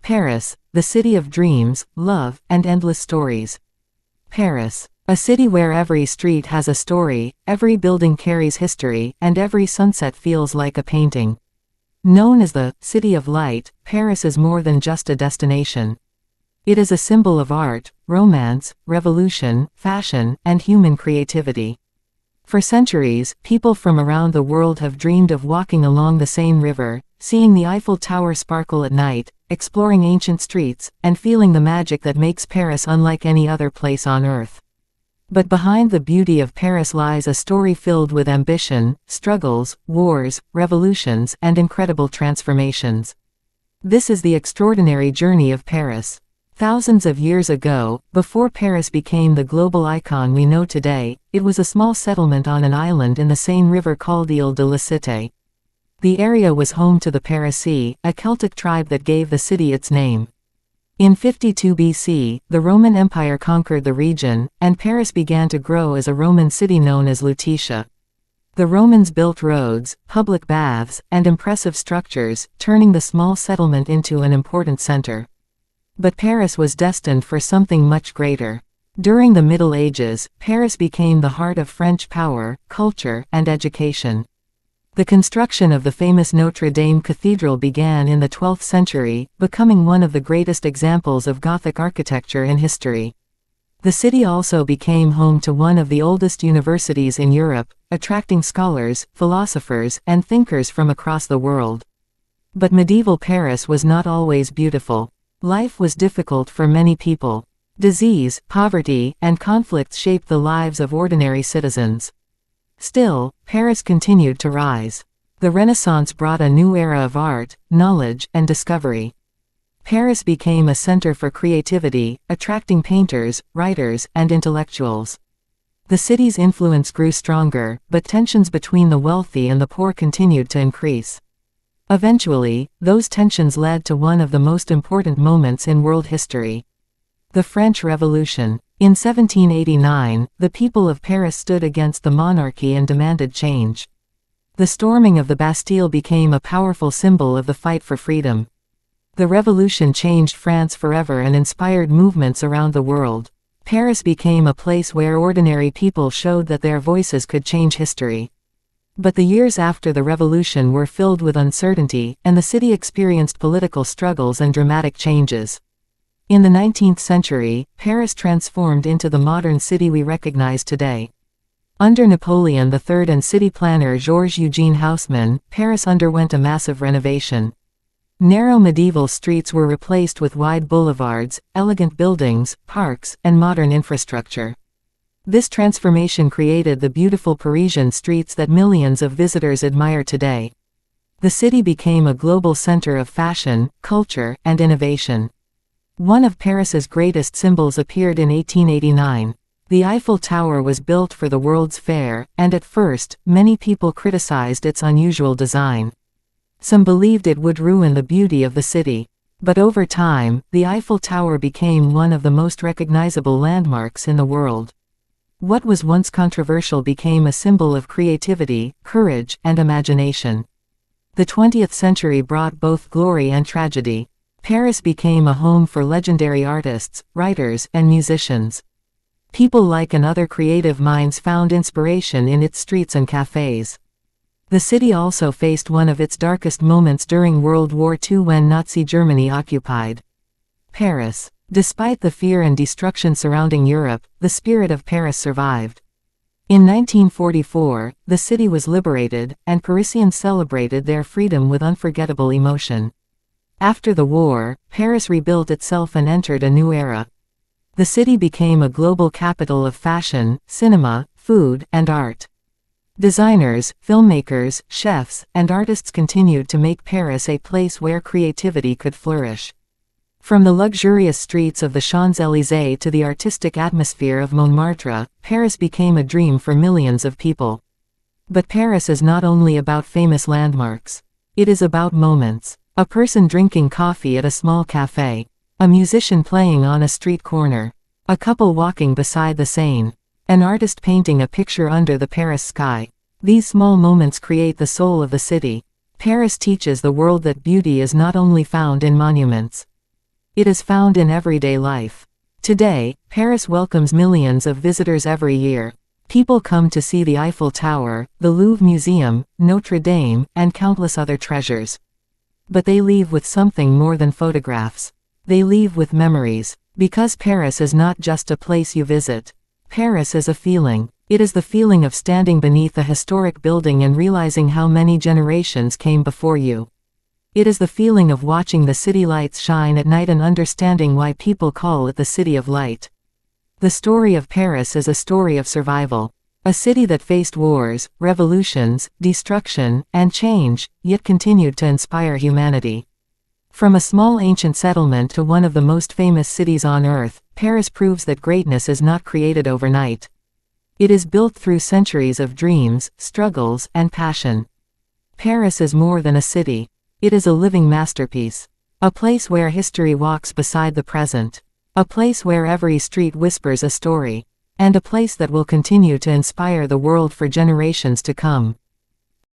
Paris, the city of dreams, love, and endless stories. Paris, a city where every street has a story, every building carries history, and every sunset feels like a painting. Known as the City of Light, Paris is more than just a destination. It is a symbol of art, romance, revolution, fashion, and human creativity. For centuries, people from around the world have dreamed of walking along the Seine River, seeing the Eiffel Tower sparkle at night, exploring ancient streets, and feeling the magic that makes Paris unlike any other place on earth. But behind the beauty of Paris lies a story filled with ambition, struggles, wars, revolutions, and incredible transformations. This is the extraordinary journey of Paris. Thousands of years ago, before Paris became the global icon we know today, it was a small settlement on an island in the Seine River called Île de la Cité. The area was home to the Parisii, a Celtic tribe that gave the city its name. In 52 BC, the Roman Empire conquered the region, and Paris began to grow as a Roman city known as Lutetia. The Romans built roads, public baths, and impressive structures, turning the small settlement into an important center. But Paris was destined for something much greater. During the Middle Ages, Paris became the heart of French power, culture, and education. The construction of the famous Notre Dame Cathedral began in the 12th century, becoming one of the greatest examples of Gothic architecture in history. The city also became home to one of the oldest universities in Europe, attracting scholars, philosophers, and thinkers from across the world. But medieval Paris was not always beautiful. Life was difficult for many people. Disease, poverty, and conflicts shaped the lives of ordinary citizens. Still, Paris continued to rise. The Renaissance brought a new era of art, knowledge, and discovery. Paris became a center for creativity, attracting painters, writers, and intellectuals. The city's influence grew stronger, but tensions between the wealthy and the poor continued to increase. Eventually, those tensions led to one of the most important moments in world history: the French Revolution. In 1789, the people of Paris stood against the monarchy and demanded change. The storming of the Bastille became a powerful symbol of the fight for freedom. The revolution changed France forever and inspired movements around the world. Paris became a place where ordinary people showed that their voices could change history. But the years after the revolution were filled with uncertainty, and the city experienced political struggles and dramatic changes. In the 19th century, Paris transformed into the modern city we recognize today. Under Napoleon III and city planner Georges-Eugène Haussmann, Paris underwent a massive renovation. Narrow medieval streets were replaced with wide boulevards, elegant buildings, parks, and modern infrastructure. This transformation created the beautiful Parisian streets that millions of visitors admire today. The city became a global center of fashion, culture, and innovation. One of Paris's greatest symbols appeared in 1889. The Eiffel Tower was built for the World's Fair, and at first, many people criticized its unusual design. Some believed it would ruin the beauty of the city. But over time, the Eiffel Tower became one of the most recognizable landmarks in the world. What was once controversial became a symbol of creativity, courage, and imagination. The 20th century brought both glory and tragedy. Paris became a home for legendary artists, writers, and musicians. People like and other creative minds found inspiration in its streets and cafes. The city also faced one of its darkest moments during World War II when Nazi Germany occupied Paris. Despite the fear and destruction surrounding Europe, the spirit of Paris survived. In 1944, the city was liberated, and Parisians celebrated their freedom with unforgettable emotion. After the war, Paris rebuilt itself and entered a new era. The city became a global capital of fashion, cinema, food, and art. Designers, filmmakers, chefs, and artists continued to make Paris a place where creativity could flourish. From the luxurious streets of the Champs-Élysées to the artistic atmosphere of Montmartre, Paris became a dream for millions of people. But Paris is not only about famous landmarks. It is about moments. A person drinking coffee at a small café. A musician playing on a street corner. A couple walking beside the Seine. An artist painting a picture under the Paris sky. These small moments create the soul of the city. Paris teaches the world that beauty is not only found in monuments. It is found in everyday life. Today, Paris welcomes millions of visitors every year. People come to see the Eiffel Tower, the Louvre Museum, Notre Dame, and countless other treasures. But they leave with something more than photographs. They leave with memories. Because Paris is not just a place you visit. Paris is a feeling. It is the feeling of standing beneath a historic building and realizing how many generations came before you. It is the feeling of watching the city lights shine at night and understanding why people call it the City of Light. The story of Paris is a story of survival. A city that faced wars, revolutions, destruction, and change, yet continued to inspire humanity. From a small ancient settlement to one of the most famous cities on Earth, Paris proves that greatness is not created overnight. It is built through centuries of dreams, struggles, and passion. Paris is more than a city. It is a living masterpiece. A place where history walks beside the present. A place where every street whispers a story. And a place that will continue to inspire the world for generations to come.